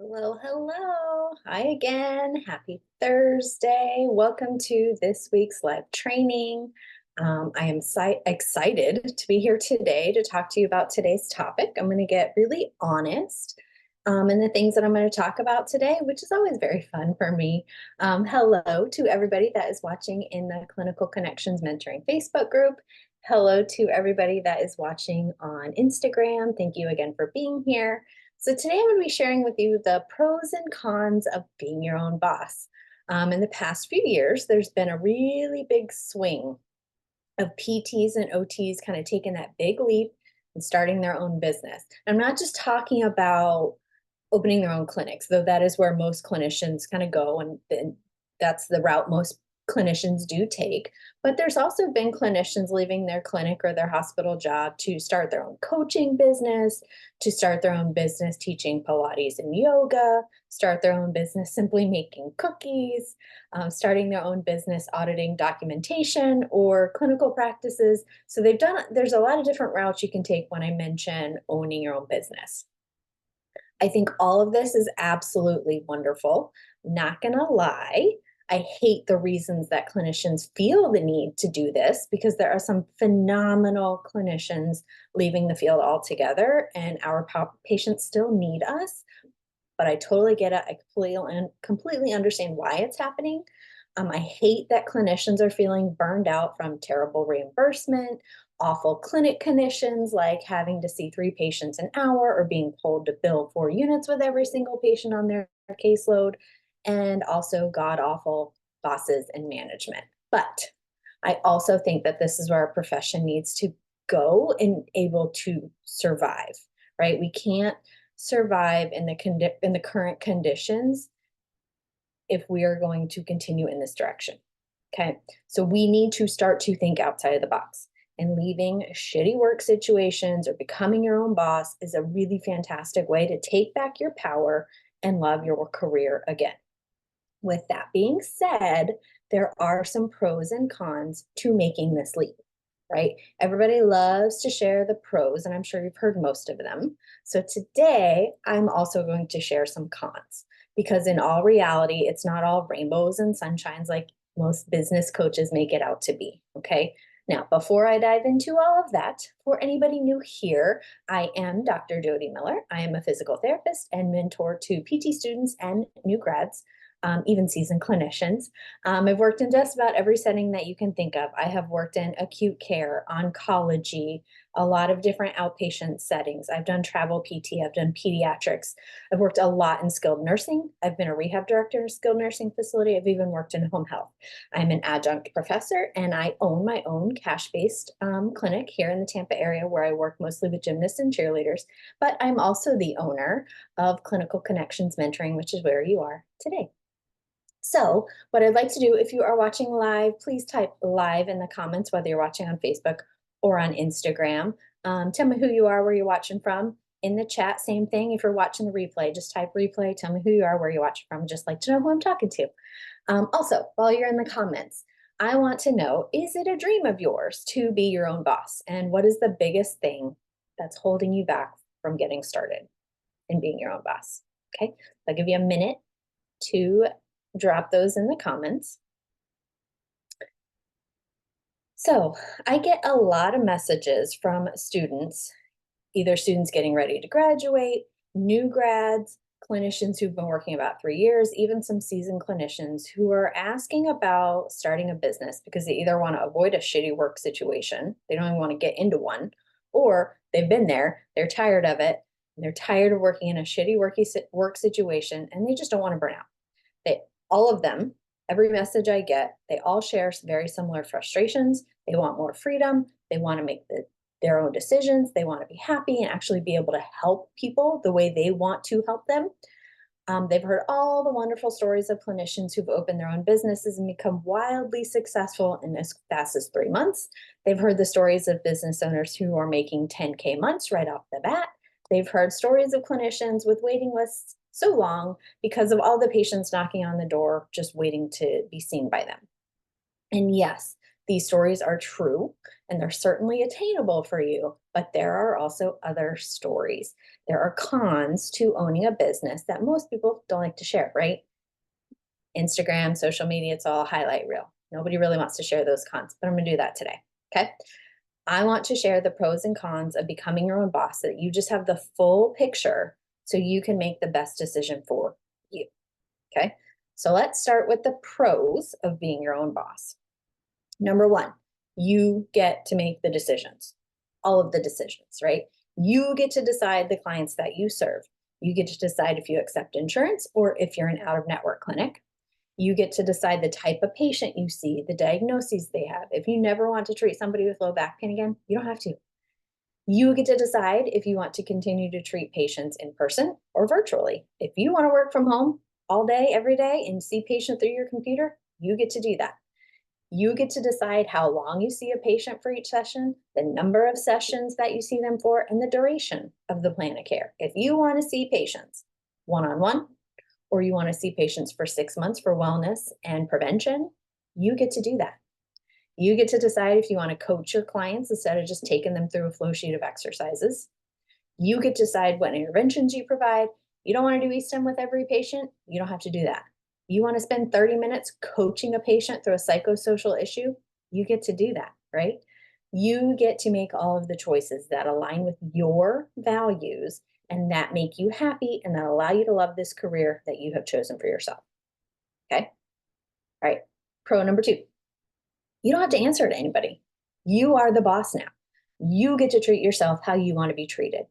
Hello, hello. Hi again. Happy Thursday. Welcome to this week's live training. I am excited to be here today to talk to you about today's topic. I'm going to get really honest in the things that I'm going to talk about today, which is always very fun for me. Hello to everybody that is watching in the Clinical Connections Mentoring Facebook group. Hello to everybody that is watching on Instagram. Thank you again for being here. So today I'm going to be sharing with you the pros and cons of being your own boss. In the past few years, there's been a really big swing of PTs and OTs kind of taking that big leap and starting their own business. I'm not just talking about opening their own clinics, though that is where most clinicians kind of go, and that's the route most clinicians do take. But there's also been clinicians leaving their clinic or their hospital job to start their own coaching business, to start their own business teaching Pilates and yoga, start their own business simply making cookies, starting their own business auditing documentation or clinical practices. So there's a lot of different routes you can take when I mention owning your own business. I think all of this is absolutely wonderful. Not gonna lie, I hate the reasons that clinicians feel the need to do this because there are some phenomenal clinicians leaving the field altogether, and our patients still need us. But I totally get it. I completely understand why it's happening. I hate that clinicians are feeling burned out from terrible reimbursement, awful clinic conditions like having to see 3 patients an hour or being told to bill 4 units with every single patient on their caseload, and also god awful bosses and management. But I also think that this is where our profession needs to go and able to survive, right? We can't survive in the current conditions if we are going to continue in this direction. Okay, so we need to start to think outside of the box. And leaving shitty work situations or becoming your own boss is a really fantastic way to take back your power and love your career again. With that being said, there are some pros and cons to making this leap, right? Everybody loves to share the pros, and I'm sure you've heard most of them. So today, I'm also going to share some cons because, in all reality, it's not all rainbows and sunshines like most business coaches make it out to be, okay? Now, before I dive into all of that, for anybody new here, I am Dr. Jody Miller. I am a physical therapist and mentor to PT students and new grads, even seasoned clinicians. I've worked in just about every setting that you can think of. I have worked in acute care, oncology, a lot of different outpatient settings. I've done travel PT, I've done pediatrics. I've worked a lot in skilled nursing. I've been a rehab director in a skilled nursing facility. I've even worked in home health. I'm an adjunct professor and I own my own cash-based clinic here in the Tampa area where I work mostly with gymnasts and cheerleaders. But I'm also the owner of Clinical Connections Mentoring, which is where you are today. So what I'd like to do, if you are watching live, please type live in the comments, whether you're watching on Facebook or on Instagram. Tell me who you are, where you're watching from. In the chat, same thing. If you're watching the replay, just type replay. Tell me who you are, where you're watching from. Just like to know who I'm talking to. Also, while you're in the comments, I want to know, is it a dream of yours to be your own boss? And what is the biggest thing that's holding you back from getting started in being your own boss? Okay, I'll give you a minute to drop those in the comments. So I get a lot of messages from students, either students getting ready to graduate, new grads, clinicians who've been working about 3 years, even some seasoned clinicians who are asking about starting a business because they either want to avoid a shitty work situation, they don't even want to get into one, or they've been there, they're tired of it, and they're tired of working in a shitty work situation, and they just don't want to burn out. All of them, every message I get, they all share very similar frustrations. They want more freedom. They want to make their own decisions. They want to be happy and actually be able to help people the way they want to help them. They've heard all the wonderful stories of clinicians who've opened their own businesses and become wildly successful in as fast as 3 months. They've heard the stories of business owners who are making 10K months right off the bat. They've heard stories of clinicians with waiting lists so long because of all the patients knocking on the door, just waiting to be seen by them. And yes, These stories are true and they're certainly attainable for you, but there are also other stories. There are cons to owning a business that most people don't like to share, right? Instagram, social media, it's all highlight reel. Nobody really wants to share those cons, but I'm going to do that today. Okay. I want to share the pros and cons of becoming your own boss so that you just have the full picture so you can make the best decision for you. Okay. So let's start with the pros of being your own boss. Number one, you get to make the decisions, all of the decisions, right? You get to decide the clients that you serve. You get to decide if you accept insurance or if you're an out-of-network clinic. You get to decide the type of patient you see, the diagnoses they have. If you never want to treat somebody with low back pain again, you don't have to. You get to decide if you want to continue to treat patients in person or virtually. If you want to work from home all day, every day, and see patients through your computer, you get to do that. You get to decide how long you see a patient for each session, the number of sessions that you see them for, and the duration of the plan of care. If you want to see patients one-on-one, or you want to see patients for 6 months for wellness and prevention, you get to do that. You get to decide if you want to coach your clients instead of just taking them through a flow sheet of exercises. You get to decide what interventions you provide. You don't want to do eSTEM with every patient, you don't have to do that. You want to spend 30 minutes coaching a patient through a psychosocial issue, you get to do that, right? You get to make all of the choices that align with your values and that make you happy and that allow you to love this career that you have chosen for yourself. Okay. All right. Pro number two, you don't have to answer to anybody. You are the boss now. You get to treat yourself how you want to be treated.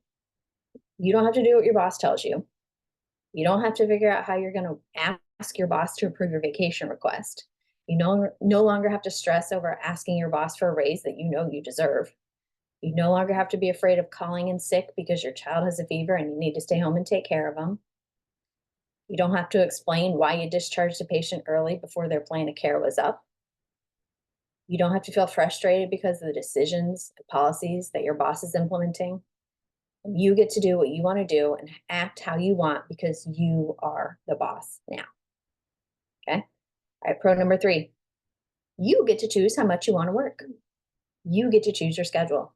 You don't have to do what your boss tells you. You don't have to figure out how you're going to ask your boss to approve your vacation request. You no longer have to stress over asking your boss for a raise that you know you deserve. You no longer have to be afraid of calling in sick because your child has a fever and you need to stay home and take care of them. You don't have to explain why you discharged a patient early before their plan of care was up. You don't have to feel frustrated because of the decisions and policies that your boss is implementing. You get to do what you want to do and act how you want because you are the boss now. Okay. All right. Pro number three, you get to choose how much you want to work. You get to choose your schedule.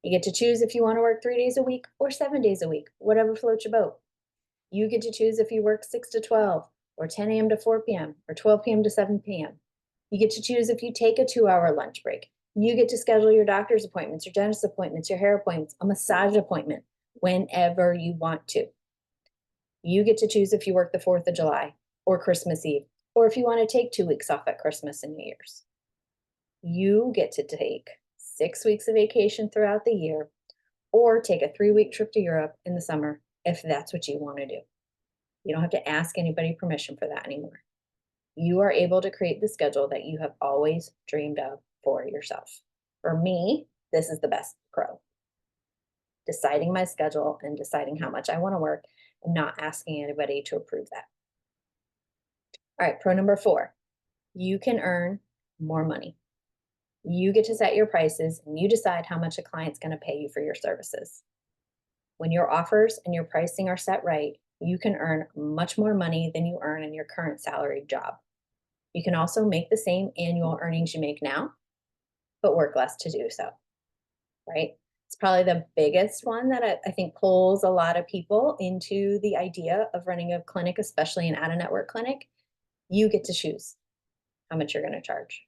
You get to choose if you want to work 3 days a week or 7 days a week, whatever floats your boat. You get to choose if you work 6 to 12 or 10 a.m. to 4 p.m. or 12 p.m. to 7 p.m. You get to choose if you take a 2-hour lunch break. You get to schedule your doctor's appointments, your dentist appointments, your hair appointments, a massage appointment whenever you want to. You get to choose if you work the 4th of July or Christmas Eve, or if you want to take 2 weeks off at Christmas and New Year's. You get to take 6 weeks of vacation throughout the year, or take a 3-week trip to Europe in the summer if that's what you want to do. You don't have to ask anybody permission for that anymore. You are able to create the schedule that you have always dreamed of for yourself. For me, this is the best pro. Deciding my schedule and deciding how much I want to work and not asking anybody to approve that. All right, pro number 4, you can earn more money. You get to set your prices and you decide how much a client's going to pay you for your services. When your offers and your pricing are set right, you can earn much more money than you earn in your current salaried job. You can also make the same annual earnings you make now, but work less to do so, right? It's probably the biggest one that I think pulls a lot of people into the idea of running a clinic, especially an out-of-network clinic. You get to choose how much you're going to charge,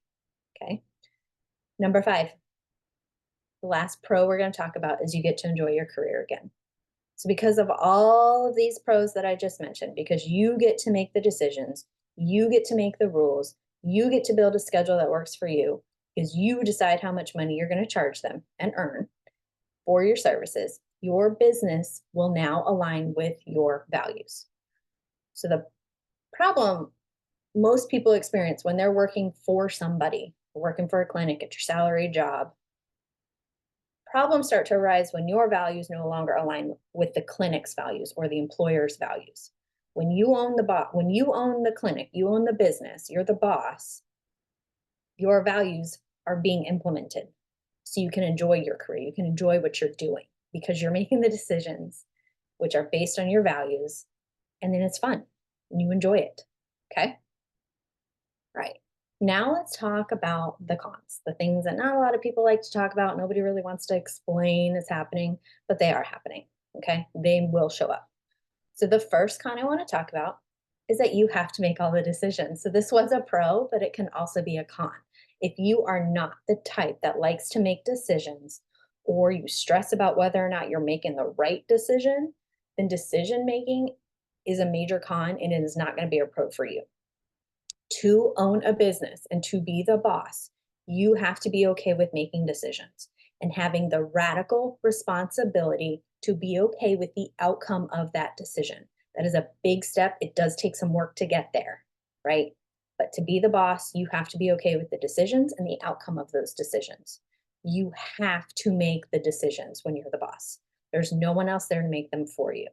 okay? Number 5, the last pro we're going to talk about is you get to enjoy your career again. So because of all of these pros that I just mentioned, because you get to make the decisions, you get to make the rules, you get to build a schedule that works for you, because you decide how much money you're going to charge them and earn for your services, your business will now align with your values. So the problem most people experience when they're working for somebody, working for a clinic at your salary job, problems start to arise when your values no longer align with the clinic's values or the employer's values. When you own the clinic, you own the business, you're the boss, your values are being implemented. So you can enjoy your career, you can enjoy what you're doing because you're making the decisions which are based on your values, and then it's fun and you enjoy it. Okay? Right. Now let's talk about the cons, the things that not a lot of people like to talk about. Nobody really wants to explain is happening, but they are happening. Okay. They will show up. So the first con I want to talk about is that you have to make all the decisions. So this was a pro, but it can also be a con. If you are not the type that likes to make decisions or you stress about whether or not you're making the right decision, then decision making is a major con and it is not going to be a pro for you. To own a business and to be the boss, you have to be okay with making decisions and having the radical responsibility to be okay with the outcome of that decision. That is a big step. It does take some work to get there, right? But to be the boss, you have to be okay with the decisions and the outcome of those decisions. You have to make the decisions when you're the boss. There's no one else there to make them for you.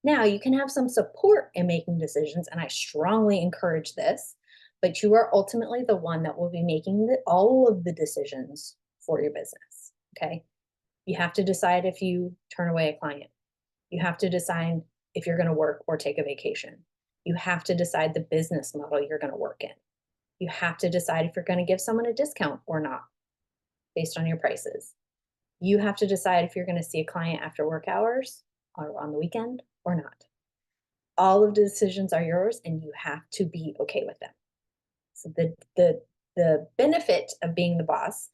Now, you can have some support in making decisions, and I strongly encourage this, but you are ultimately the one that will be making all of the decisions for your business. Okay. You have to decide if you turn away a client. You have to decide if you're going to work or take a vacation. You have to decide the business model you're going to work in. You have to decide if you're going to give someone a discount or not based on your prices. You have to decide if you're going to see a client after work hours or on the weekend or not. All of the decisions are yours and you have to be okay with them. So the benefit of being the boss,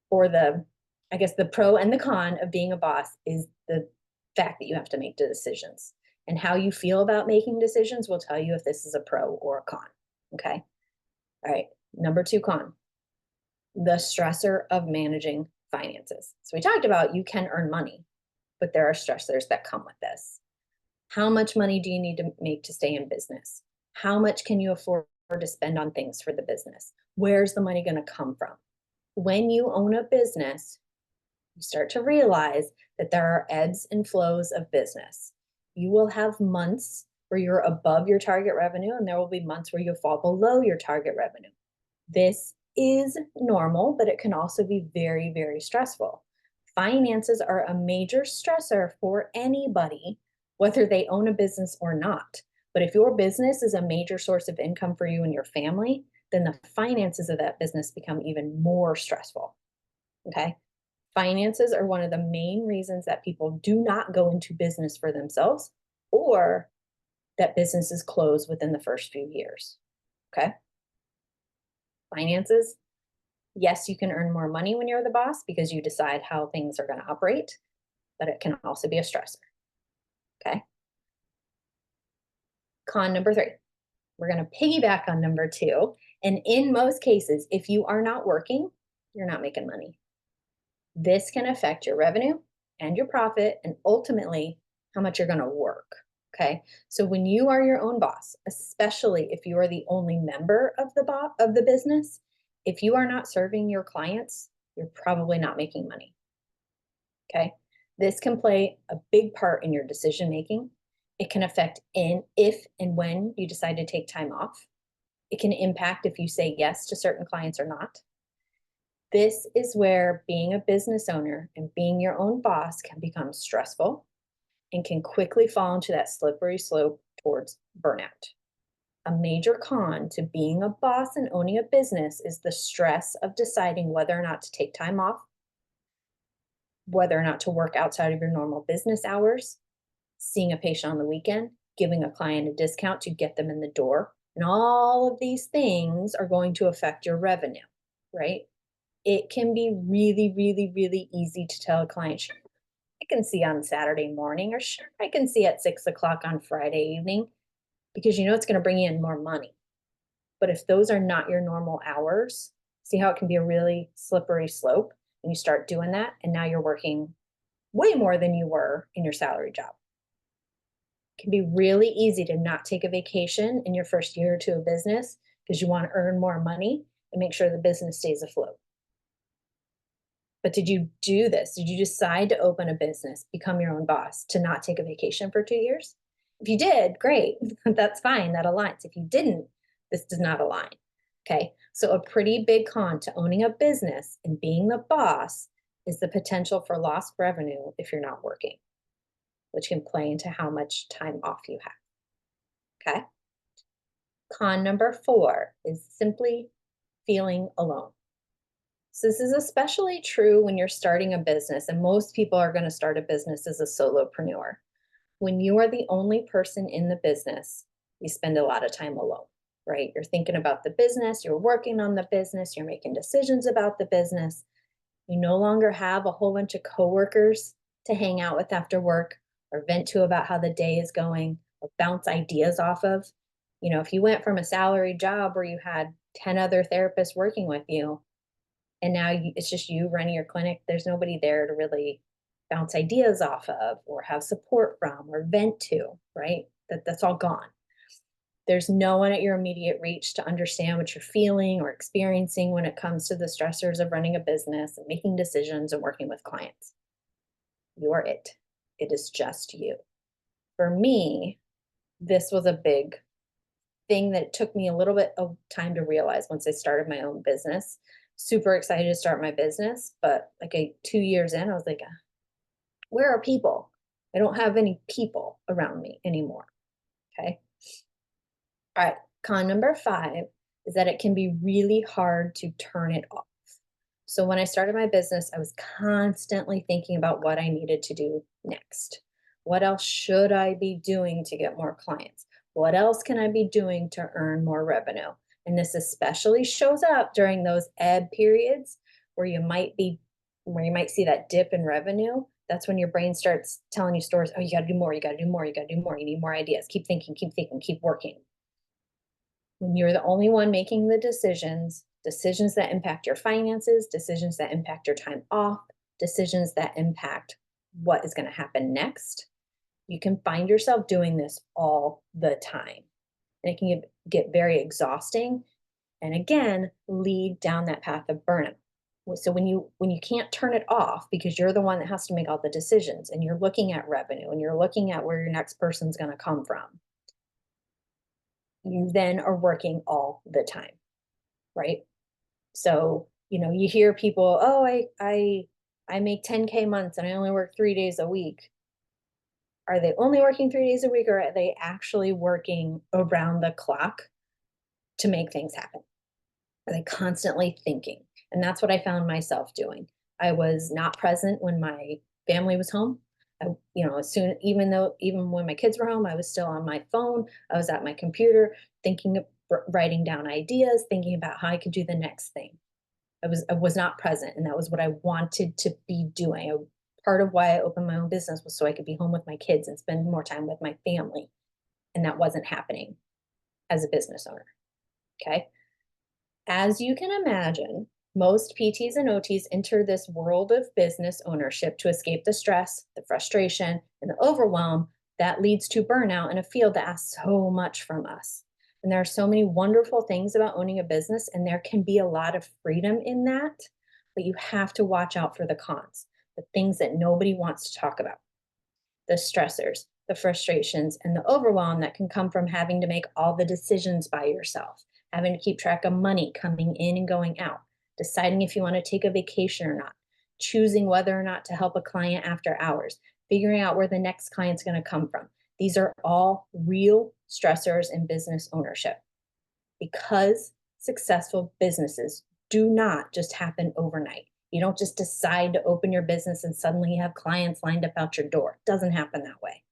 or the I guess the pro and the con of being a boss, is the fact that you have to make the decisions. And how you feel about making decisions will tell you if this is a pro or a con. Okay. All right. Number two con, the stressor of managing finances. So we talked about you can earn money, but there are stressors that come with this. How much money do you need to make to stay in business? How much can you afford to spend on things for the business? Where's the money going to come from? When you own a business, you start to realize that there are ebbs and flows of business. You will have months where you're above your target revenue, and there will be months where you'll fall below your target revenue. This is normal, but it can also be very, very stressful. Finances are a major stressor for anybody, whether they own a business or not. But if your business is a major source of income for you and your family, then the finances of that business become even more stressful. Okay. Finances are one of the main reasons that people do not go into business for themselves, or that businesses close within the first few years. Okay. Finances, yes, you can earn more money when you're the boss because you decide how things are going to operate, but it can also be a stressor. Okay. Con number three, we're going to piggyback on number two. And in most cases, if you are not working, you're not making money. This can affect your revenue and your profit, and ultimately how much you're going to work. Okay. So when you are your own boss, especially if you are the only member of the business, if you are not serving your clients, you're probably not making money. Okay. This can play a big part in your decision making. It can affect if and when you decide to take time off. It can impact if you say yes to certain clients or not. This is where being a business owner and being your own boss can become stressful and can quickly fall into that slippery slope towards burnout. A major con to being a boss and owning a business is the stress of deciding whether or not to take time off, whether or not to work outside of your normal business hours, seeing a patient on the weekend, giving a client a discount to get them in the door. And all of these things are going to affect your revenue, right? It can be really, really, really easy to tell a client, sure, I can see on Saturday morning, or sure, I can see at 6 o'clock on Friday evening, because you know it's going to bring in more money. But if those are not your normal hours, see how it can be a really slippery slope, and you start doing that, and now you're working way more than you were in your salary job. It can be really easy to not take a vacation in your first year or two of business because you want to earn more money and make sure the business stays afloat. But did you do this? Did you decide to open a business, become your own boss, to not take a vacation for 2 years? If you did, great. That's fine. That aligns. If you didn't, this does not align. Okay. So, a pretty big con to owning a business and being the boss is the potential for lost revenue if you're not working, which can play into how much time off you have. Okay. Con number four is simply feeling alone. So this is especially true when you're starting a business, and most people are going to start a business as a solopreneur. When you are the only person in the business, you spend a lot of time alone, right? You're thinking about the business, you're working on the business, you're making decisions about the business. You no longer have a whole bunch of coworkers to hang out with after work or vent to about how the day is going or bounce ideas off of. If you went from a salary job where you had 10 other therapists working with you, and now it's just you running your clinic, there's nobody there to really bounce ideas off of or have support from or vent to, right? That's all gone. There's no one at your immediate reach to understand what you're feeling or experiencing when it comes to the stressors of running a business and making decisions and working with clients. You're it. It is just you. For me, this was a big thing that it took me a little bit of time to realize once I started my own business. Super excited to start my business, but 2 years in, I was like, where are people? I don't have any people around me anymore. Okay. All right. Con number 5 is that it can be really hard to turn it off. So when I started my business, I was constantly thinking about what I needed to do next. What else should I be doing to get more clients? What else can I be doing to earn more revenue? And this especially shows up during those ebb periods where you might see that dip in revenue. That's when your brain starts telling you stories. Oh, you got to do more. You got to do more. You got to do more. You need more ideas. Keep thinking, keep working. When you're the only one making the decisions that impact your finances, decisions that impact your time off, decisions that impact what is going to happen next, you can find yourself doing this all the time. And it can get very exhausting and again, lead down that path of burnout. So when you can't turn it off because you're the one that has to make all the decisions and you're looking at revenue and you're looking at where your next person's going to come from, you then are working all the time, right? So, you hear people, oh, I make 10K months and I only work 3 days a week. Are they only working 3 days a week or are they actually working around the clock to make things happen? Are they constantly thinking? And that's what I found myself doing. I was not present when my family was home. Even when my kids were home, I was still on my phone. I was at my computer thinking, writing down ideas, thinking about how I could do the next thing. I was not present, and that was what I wanted to be doing. Part of why I opened my own business was so I could be home with my kids and spend more time with my family, and that wasn't happening as a business owner. Okay. As you can imagine, most PTs and OTs enter this world of business ownership to escape the stress, the frustration, and the overwhelm that leads to burnout in a field that asks so much from us. And there are so many wonderful things about owning a business, and there can be a lot of freedom in that, but you have to watch out for the cons, the things that nobody wants to talk about, the stressors, the frustrations, and the overwhelm that can come from having to make all the decisions by yourself, having to keep track of money coming in and going out, deciding if you want to take a vacation or not, choosing whether or not to help a client after hours, figuring out where the next client's going to come from. These are all real stressors in business ownership because successful businesses do not just happen overnight. You don't just decide to open your business and suddenly you have clients lined up out your door. It doesn't happen that way.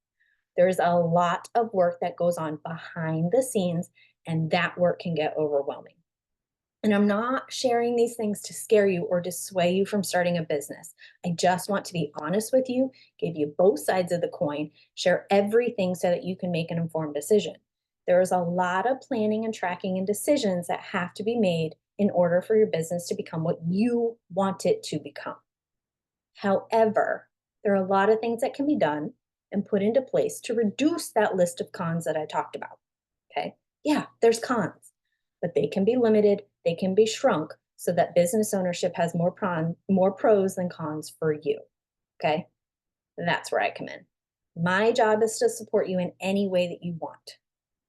There's a lot of work that goes on behind the scenes, and that work can get overwhelming. And I'm not sharing these things to scare you or dissuade you from starting a business. I just want to be honest with you, give you both sides of the coin, share everything so that you can make an informed decision. There is a lot of planning and tracking and decisions that have to be made in order for your business to become what you want it to become. However, there are a lot of things that can be done and put into place to reduce that list of cons that I talked about. Okay. Yeah, there's cons, but they can be limited, they can be shrunk so that business ownership has more pros than cons for you. Okay. That's where I come in. My job is to support you in any way that you want.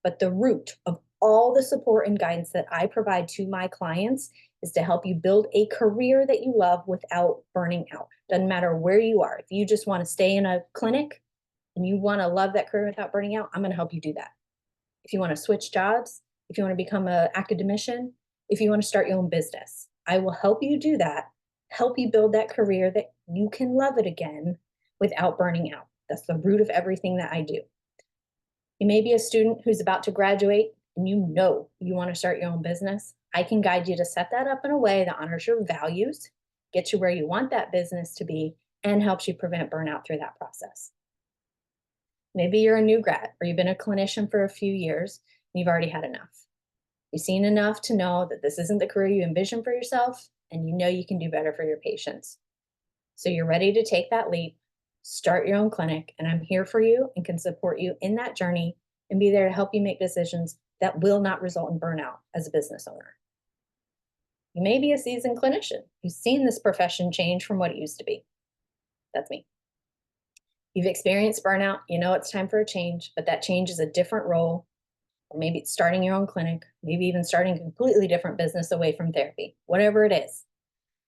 But the root of all the support and guidance that I provide to my clients is to help you build a career that you love without burning out. Doesn't matter where you are. If you just want to stay in a clinic and you want to love that career without burning out, I'm going to help you do that. If you want to switch jobs, if you want to become an academician, if you want to start your own business. I will help you do that, help you build that career that you can love it again without burning out. That's the root of everything that I do. You may be a student who's about to graduate and you know you want to start your own business. I can guide you to set that up in a way that honors your values, gets you where you want that business to be, and helps you prevent burnout through that process. Maybe you're a new grad or you've been a clinician for a few years and you've already had enough. You've seen enough to know that this isn't the career you envision for yourself, and you know you can do better for your patients. So you're ready to take that leap, start your own clinic, and I'm here for you and can support you in that journey and be there to help you make decisions that will not result in burnout as a business owner. You may be a seasoned clinician who's seen this profession change from what it used to be. That's me. You've experienced burnout, you know it's time for a change, but that change is a different role, or maybe it's starting your own clinic, maybe even starting a completely different business away from therapy. Whatever it is,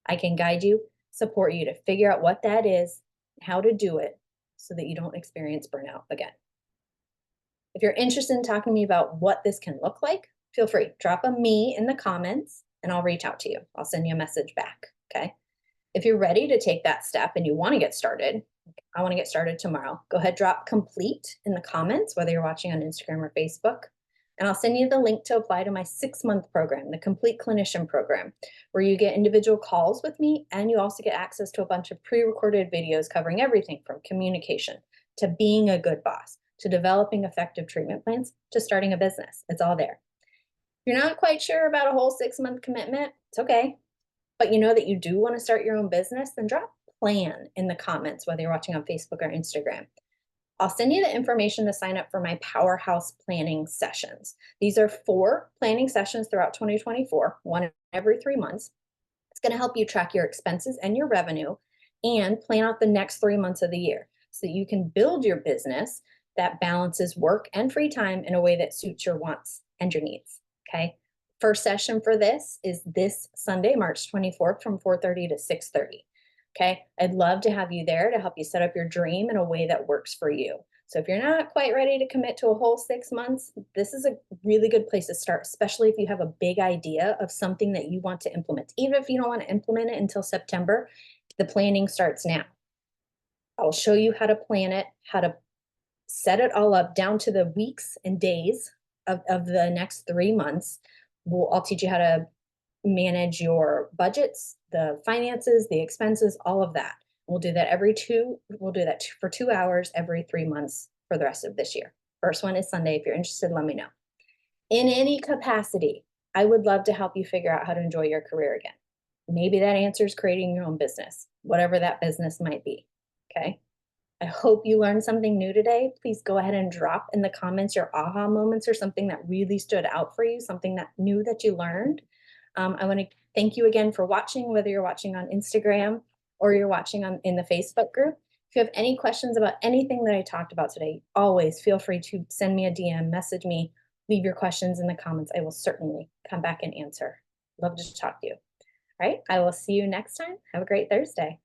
I can guide you, support you to figure out what that is, how to do it so that you don't experience burnout again. If you're interested in talking to me about what this can look like, feel free, drop a me in the comments and I'll reach out to you. I'll send you a message back, okay? If you're ready to take that step and you want to get started, I want to get started tomorrow. Go ahead, drop complete in the comments, whether you're watching on Instagram or Facebook. And I'll send you the link to apply to my 6-month program, the Complete Clinician Program, where you get individual calls with me and you also get access to a bunch of pre-recorded videos covering everything from communication to being a good boss, to developing effective treatment plans, to starting a business. It's all there. If you're not quite sure about a whole 6-month commitment, it's okay. But you know that you do want to start your own business, then drop plan in the comments, whether you're watching on Facebook or Instagram. I'll send you the information to sign up for my Powerhouse planning sessions. These are 4 planning sessions throughout 2024, one every 3 months. It's going to help you track your expenses and your revenue and plan out the next 3 months of the year so that you can build your business that balances work and free time in a way that suits your wants and your needs. Okay. First session for this is this Sunday, March 24th from 4:30 to 6:30. Okay. I'd love to have you there to help you set up your dream in a way that works for you. So if you're not quite ready to commit to a whole 6 months, this is a really good place to start, especially if you have a big idea of something that you want to implement. Even if you don't want to implement it until September, the planning starts now. I'll show you how to plan it, how to set it all up down to the weeks and days of the next 3 months. I'll teach you how to manage your budgets, the finances, the expenses, all of that. We'll do that for 2 hours every 3 months for the rest of this year. First one is Sunday. If you're interested, let me know. In any capacity, I would love to help you figure out how to enjoy your career again. Maybe that answer is creating your own business, whatever that business might be. Okay. I hope you learned something new today. Please go ahead and drop in the comments your aha moments or something that really stood out for you, something that new that you learned. I want to thank you again for watching, whether you're watching on Instagram or you're watching in the Facebook group. If you have any questions about anything that I talked about today, always feel free to send me a DM, message me, leave your questions in the comments. I will certainly come back and answer. Love to talk to you. All right, I will see you next time. Have a great Thursday.